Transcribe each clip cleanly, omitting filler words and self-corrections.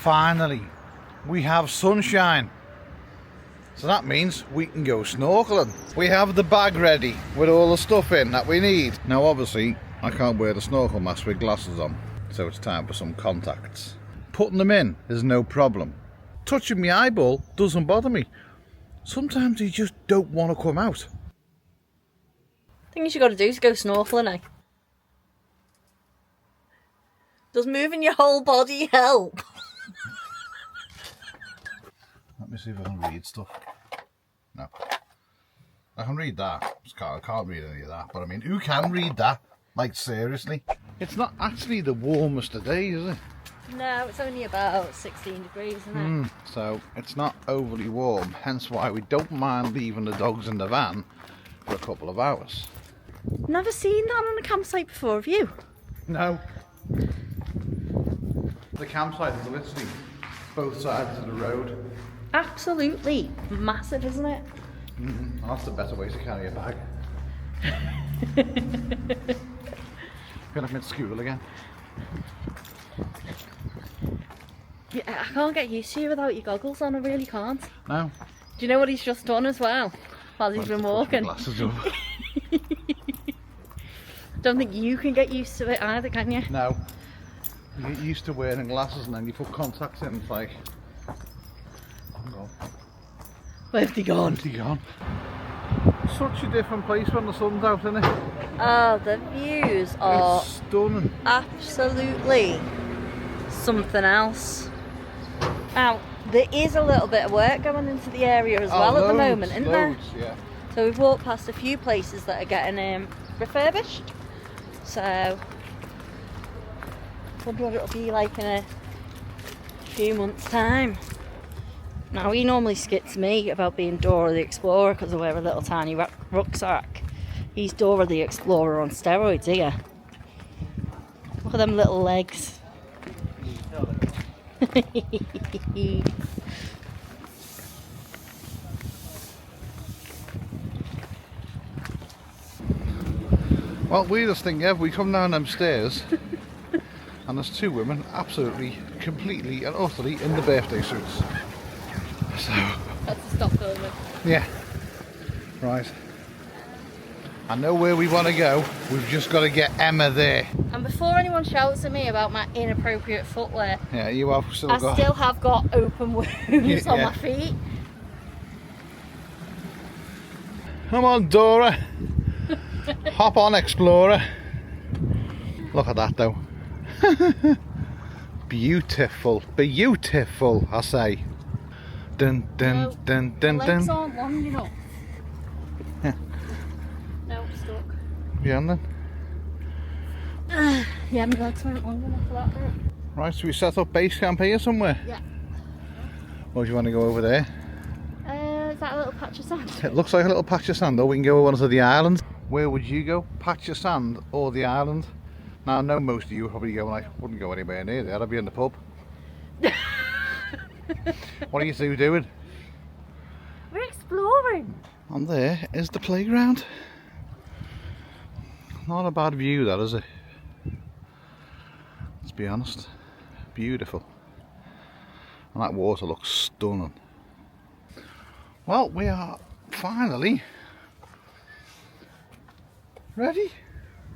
Finally, we have sunshine. So that means we can go snorkeling. We have the bag ready with all the stuff in that we need. Now obviously, I can't wear the snorkel mask with glasses on, so it's time for some contacts. Putting them in is no problem. Touching my eyeball doesn't bother me. Sometimes you just don't want to come out. Thing you got to do is go snorkeling, eh? Does moving your whole body help? Let me see if I can read stuff. No. I can read that. I can't read any of that. But I mean, who can read that? Like, seriously? It's not actually the warmest of days, is it? No, it's only about 16 degrees, isn't it? So, it's not overly warm. Hence why we don't mind leaving the dogs in the van for a couple of hours. Never seen that on a campsite before, have you? No. The campsite is literally both sides of the road. Absolutely massive, isn't it? Well, that's the better way to carry a bag. Feel like I'm at school again. Yeah, I can't get used to you without your goggles on, I really can't. No. Do you know what he's just done as well? While he's been walking. Glasses up. Don't think you can get used to it either, can you? No. You get used to wearing glasses and then you put contacts in, it's like... Where's he gone? Where's he gone? Such a different place when the sun's out, isn't it? Oh, the views are It's stunning. absolutely something else. Now, there is a little bit of work going into the area as well at the moment, isn't there? Yeah. So we've walked past a few places that are getting refurbished. So, wonder what it'll be like in a few months' time. Now, he normally skits me about being Dora the Explorer because I wear a little tiny rucksack. He's Dora the Explorer on steroids here. Look at them little legs. Well, weirdest thing ever, we come down them stairs and there's two women absolutely, completely and utterly in the birthday suits. So... That's the stop filming. Yeah. Right. I know where we want to go, we've just got to get Emma there. And before anyone shouts at me about my inappropriate footwear, Yeah, you have still I got... still have got open wounds on my feet. Come on, Dora. Hop on, Explorer. Look at that, though. Beautiful. Beautiful, I say. Dun, dun, No, dun, dun, my legs dun. aren't long enough. Yeah. No, I'm stuck. Yeah, and then. Yeah, my legs weren't long enough for that bit. Right, so we set up base camp here somewhere? Yeah. Or do you want to go over there? Is that a little patch of sand? It looks like a little patch of sand, or we can go onto the island. Where would you go? Patch of sand or the island? Now I know most of you probably go, and I wouldn't go anywhere near there, I'd be in the pub. What are you two doing? We're exploring. And there is the playground. Not a bad view, that, is it? Let's be honest. Beautiful. And that water looks stunning. Well, we are finally ready.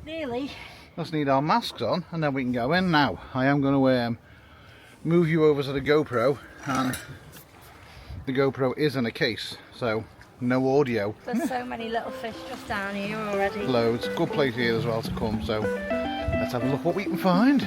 Nearly. Just need our masks on and then we can go in. Now, I am going to move you over to the GoPro, and the GoPro is in a case, so no audio. There's so many little fish just down here already. Loads. Good place here as well to come, so let's have a look what we can find.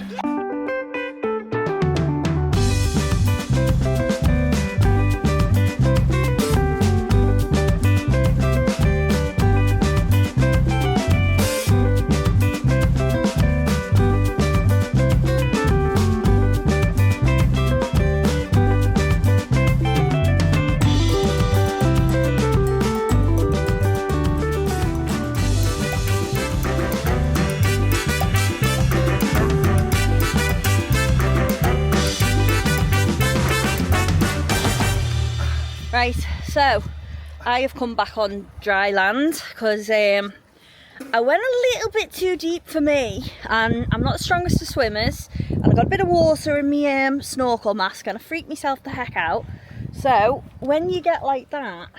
Right, so I have come back on dry land because I went a little bit too deep for me, and I'm not the strongest of swimmers, and I got a bit of water in my snorkel mask and I freaked myself the heck out. So when you get like that,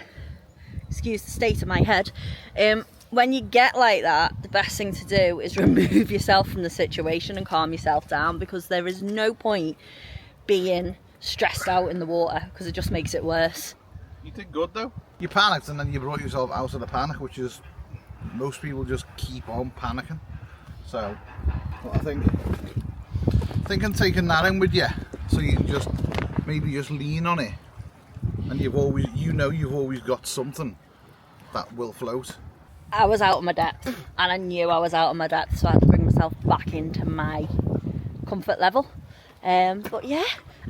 excuse the state of my head, when you get like that, the best thing to do is remove yourself from the situation and calm yourself down, because there is no point being stressed out in the water because it just makes it worse. You did good though. You panicked and then you brought yourself out of the panic, which is, most people just keep on panicking. So I think I'm taking that in with you, so you can just maybe just lean on it, and you've always got something that will float. I was out of my depth, and I knew I was out of my depth, so I had to bring myself back into my comfort level. But yeah,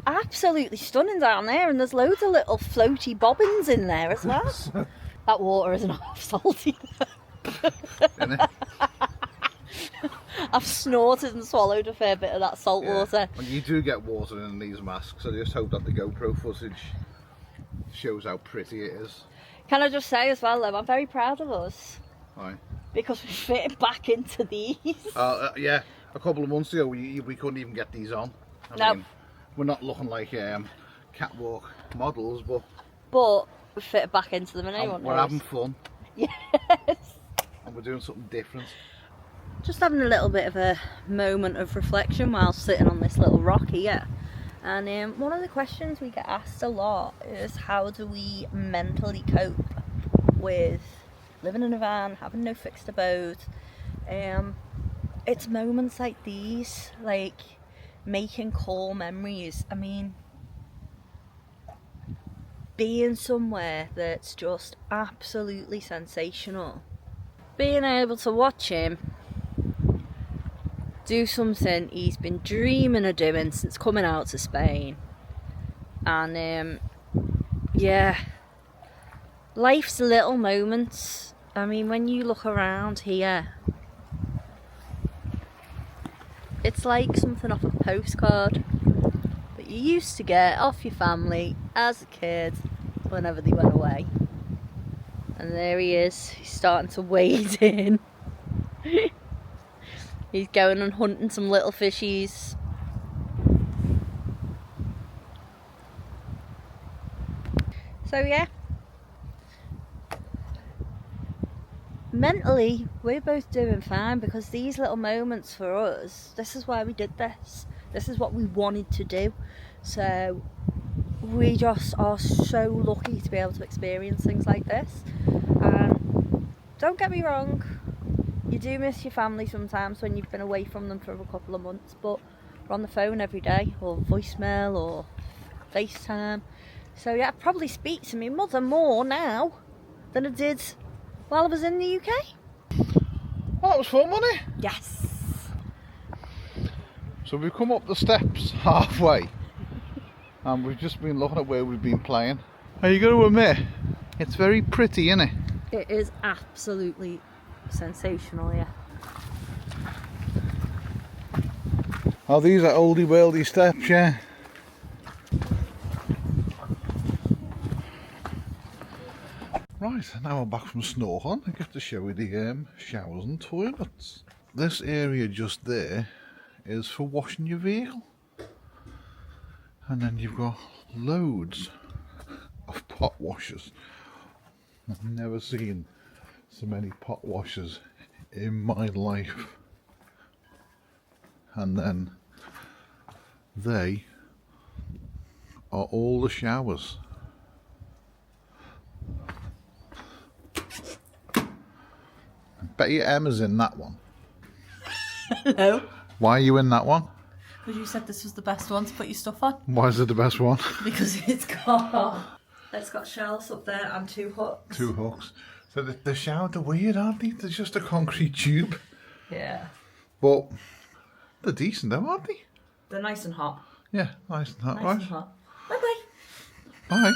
absolutely stunning down there, and there's loads of little floaty bobbins in there as well. That water isn't half salty. I've snorted and swallowed a fair bit of that salt water. And you do get water in these masks, so I just hope that the GoPro footage shows how pretty it is. Can I just say as well though, I'm very proud of us. Why? Because we fit back into these. Yeah, a couple of months ago we couldn't even get these on. I mean, we're not looking like catwalk models, but we fit back into them, and we're having fun. Yes. And we're doing something different. Just having a little bit of a moment of reflection while sitting on this little rock here. And one of the questions we get asked a lot is, how do we mentally cope with living in a van, having no fixed abode? It's moments like these, like making core memories. I mean, being somewhere that's just absolutely sensational, being able to watch him do something he's been dreaming of doing since coming out to Spain. And yeah, life's little moments. I mean, when you look around here, it's like something off a postcard that you used to get off your family as a kid whenever they went away. And there he is, he's starting to wade in. He's going and hunting some little fishies. So yeah, mentally we're both doing fine, because these little moments for us, this is why we did this. This is what we wanted to do. So we just are so lucky to be able to experience things like this. And don't get me wrong, you do miss your family sometimes when you've been away from them for a couple of months, but we're on the phone every day, or voicemail, or FaceTime. So yeah, I probably speak to my mother more now than I did while I was in the UK. Well, that was fun, wasn't it? Yes. So we've come up the steps halfway, and we've just been looking at where we've been playing. Are you going to admit, it's very pretty, isn't it? It is absolutely sensational, yeah. Oh, these are oldie worldy steps, yeah. Right, now I'm back from snorkeling. I get to show you the showers and toilets. This area just there is for washing your vehicle, and then you've got loads of pot washers. I've never seen so many pot washers in my life. And then they are all the showers. I bet you Emma's in that one. Hello. Why are you in that one? Because you said this was the best one to put your stuff on. Why is it the best one? Because it's got shelves up there and 2 hooks. 2 hooks. So the showers are weird, aren't they? They're just a concrete tube. Yeah. But they're decent though, aren't they? They're nice and hot. Yeah, nice and hot, Nice right? and hot. Bye-bye. Bye.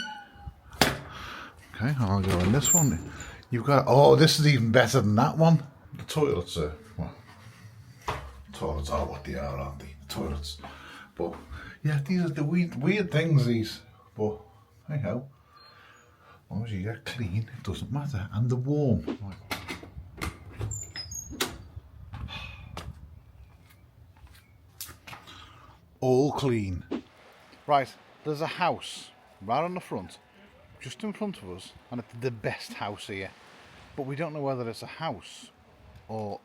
Okay, I'll go in this one. You've got, oh, this is even better than that one. The toilets are, well, toilets are what they are, aren't they? The toilets. But yeah, these are the weird things, these. But hey ho, as long as you get clean, it doesn't matter. And they're warm. all clean. Right, there's a house right on the front, just in front of us, and it's the best house here. But we don't know whether it's a house or,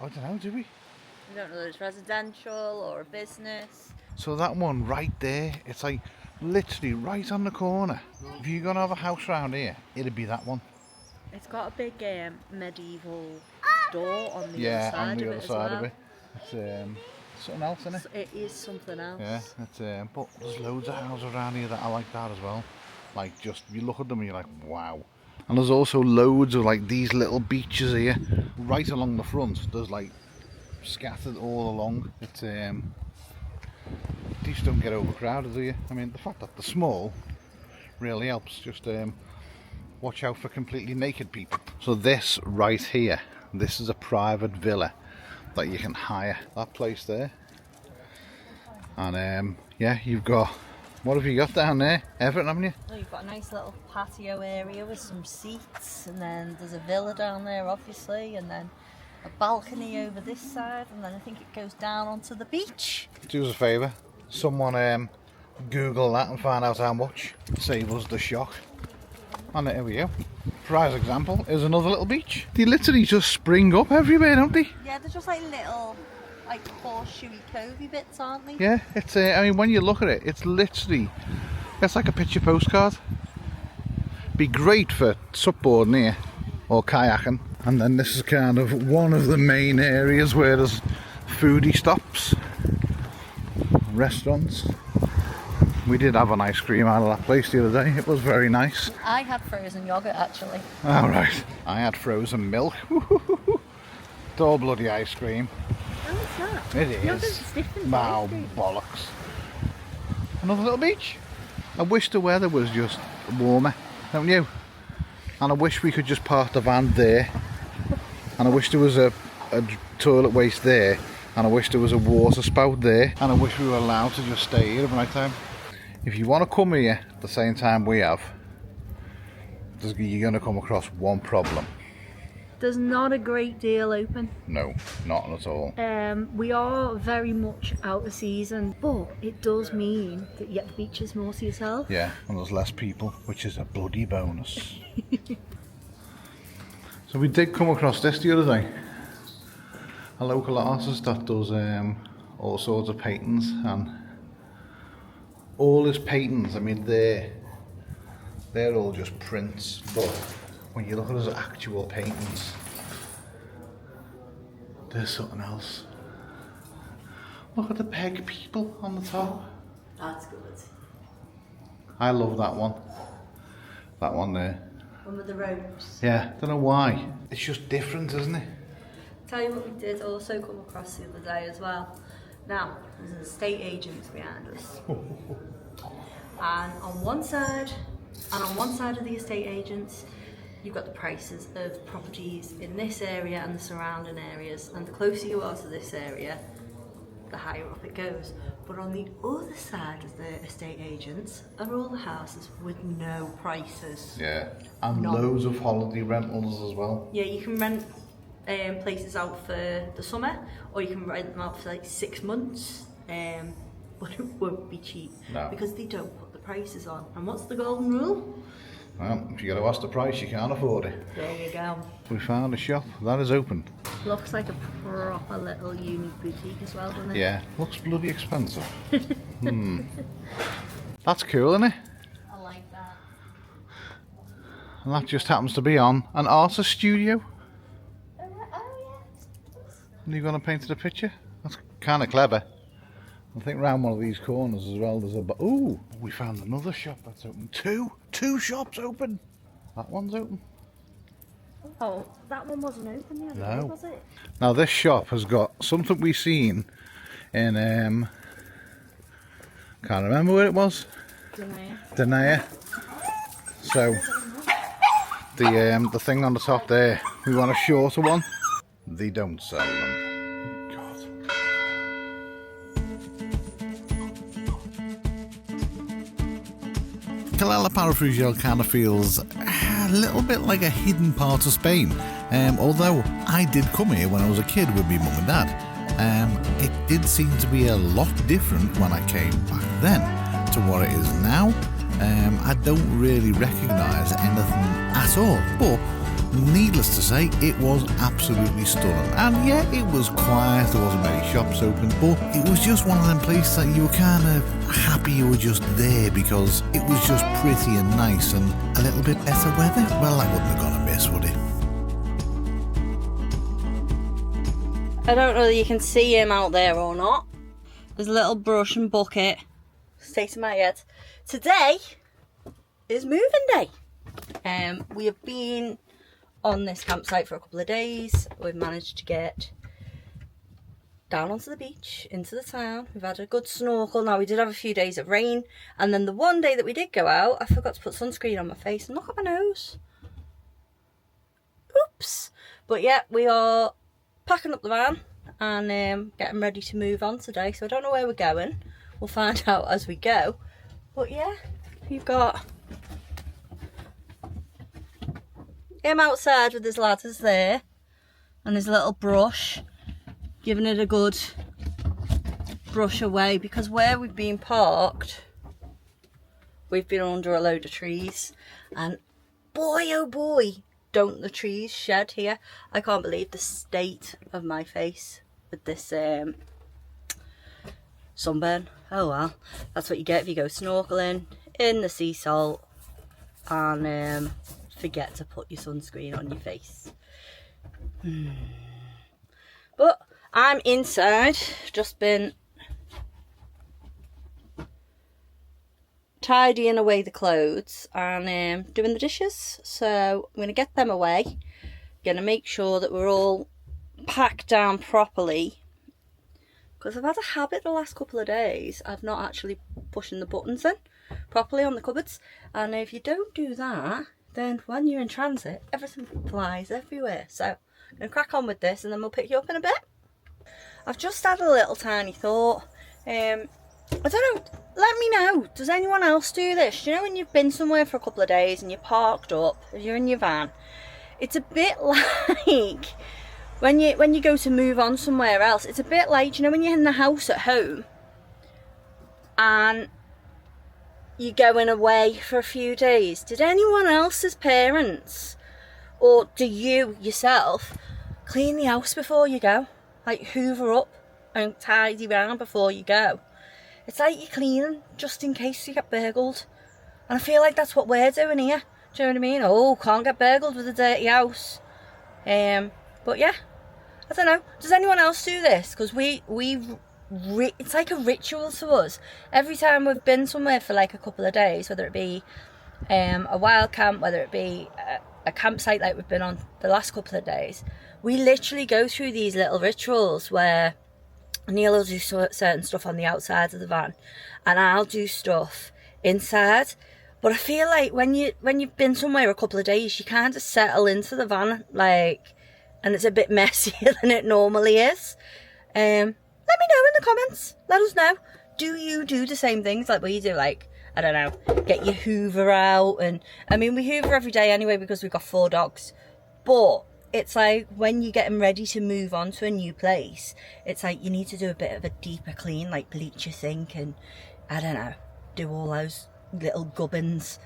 I don't know, do we? We don't know whether it's residential or a business. So that one right there, it's like literally right on the corner. If you're going to have a house around here, it'd be that one. It's got a big medieval door on the Yeah, other side on the of other it as side well. of it. It's something else, isn't it? It is something else. Yeah, it's but there's loads of houses around here that are like that as well. Like, just you look at them and you're like, wow. And there's also loads of like these little beaches here, right along the front. There's like scattered all along. It's these don't get overcrowded, do you? I mean, the fact that they're small really helps. Just watch out for completely naked people. So this right here, this is a private villa that you can hire. That place there, and yeah, you've got, what have you got down there? Everything, haven't you? Well, you've got a nice little patio area with some seats, and then there's a villa down there, obviously, and then a balcony over this side, and then I think it goes down onto the beach. Do us a favour, someone Google that and find out how much. Save us the shock. And there we go. Prize example is another little beach. They literally just spring up everywhere, don't they? Yeah, they're just like little, like horseshoey covey bits, aren't they? Yeah, it's I mean, when you look at it, it's literally, it's like a picture postcard. Be great for supboarding here or kayaking. And then this is kind of one of the main areas where there's foodie stops, restaurants. We did have an ice cream out of that place the other day. It was very nice. I had frozen yogurt actually. All right, I had frozen milk. It's all bloody ice cream. Oh, it's not. It is. Yogurt's different. Wow, bollocks. Another little beach. I wish the weather was just warmer, don't you? And I wish we could just park the van there. And I wish there was a toilet waste there. And I wish there was a water spout there. And I wish we were allowed to just stay here at night time. If you want to come here at the same time we have, you're going to come across one problem. There's not a great deal open. No, not at all. We are very much out of season, but it does mean that you get the beaches more to yourself. Yeah, and there's less people, which is a bloody bonus. So we did come across this the other day. A local artist that does all sorts of paintings, and all his paintings, I mean, they're all just prints, but when you look at his actual paintings, there's something else. Look at the peg people on the top. That's good. I love that one. That one there. One with the ropes. Yeah, don't know why. It's just different, isn't it? Tell you what we did also come across the other day as well. Now, there's an estate agent behind us. And on one side of the estate agents, you've got the prices of properties in this area and the surrounding areas. And the closer you are to this area, the higher up it goes. But on the other side of the estate agents are all the houses with no prices. Yeah, and None. loads of holiday rentals as well. Yeah, you can rent places out for the summer, or you can rent them out for like 6 months, but it won't be cheap. No. Because they don't put the prices on. And what's the golden rule? Well, if you got to ask the price, you can't afford it. There you go. We found a shop that is open. Looks like a proper little uni boutique as well, doesn't it? Yeah, looks bloody expensive. That's cool, isn't it? I like that. And that just happens to be on an artist studio. Oh yeah. And you're going to paint a picture? That's kind of clever. I think round one of these corners as well there's a... Ooh, we found another shop that's open. Two shops open. That one's open. Oh, that one wasn't open yet, No. was it? Now this shop has got something we seen in... can't remember where it was. Denia. So the thing on the top there, we want a shorter one. They don't sell them. God. Calella de Palafrugell kind of feels a little bit like a hidden part of Spain. Although I did come here when I was a kid with my mum and dad. It did seem to be a lot different when I came back then to what it is now. I don't really recognise anything at all, but needless to say, it was absolutely stunning. And yeah, it was quiet, there wasn't many shops open, but it was just one of them places that you were kind of happy you were just there because it was just pretty and nice and a little bit better weather. Well, that wouldn't have gone amiss, would it? I don't know whether you can see him out there or not. There's a little brush and bucket. Stay to my head. Today is moving day. We have been on this campsite for a couple of days. We've managed to get down onto the beach, into the town. We've had a good snorkel. Now, we did have a few days of rain, and then the one day that we did go out, I forgot to put sunscreen on my face, and look at my nose. Oops. But yeah, we are packing up the van and getting ready to move on today. So I don't know where we're going. We'll find out as we go. But yeah, we've got him outside with his ladders there and his little brush, giving it a good brush away, because where we've been parked, we've been under a load of trees, and boy oh boy, don't the trees shed here. I can't believe the state of my face with this sunburn. Oh well, that's what you get if you go snorkeling in the sea salt and forget to put your sunscreen on your face. But I'm inside, just been tidying away the clothes and doing the dishes. So I'm going to get them away, going to make sure that we're all packed down properly, because I've had a habit the last couple of days of not actually pushing the buttons in properly on the cupboards, and if you don't do that, then when you're in transit, everything flies everywhere. So I'm going to crack on with this and then we'll pick you up in a bit. I've just had a little tiny thought. I don't know, let me know, does anyone else do this? Do you know when you've been somewhere for a couple of days and you're parked up, you're in your van, it's a bit like when you go to move on somewhere else, it's a bit like, you know, when you're in the house at home and you're going away for a few days. Did anyone else's parents, or do you yourself, clean the house before you go? Like hoover up and tidy around before you go? It's like you're cleaning just in case you get burgled. And I feel like that's what we're doing here. Do you know what I mean? Oh, can't get burgled with a dirty house. But yeah, I don't know. Does anyone else do this? Because it's like a ritual to us. Every time we've been somewhere for like a couple of days, whether it be a wild camp, whether it be a campsite like we've been on the last couple of days, we literally go through these little rituals where Neil will do certain stuff on the outside of the van and I'll do stuff inside. But I feel like when you've been somewhere a couple of days, you kind of settle into the van, like, and it's a bit messier than it normally is. Let me know in the comments. Let us know. Do you do the same things like we do? Like, I don't know, get your hoover out. And I mean, we hoover every day anyway because we've got 4 dogs. But it's like when you're getting ready to move on to a new place, it's like you need to do a bit of a deeper clean, like bleach your sink and, I don't know, do all those little gubbins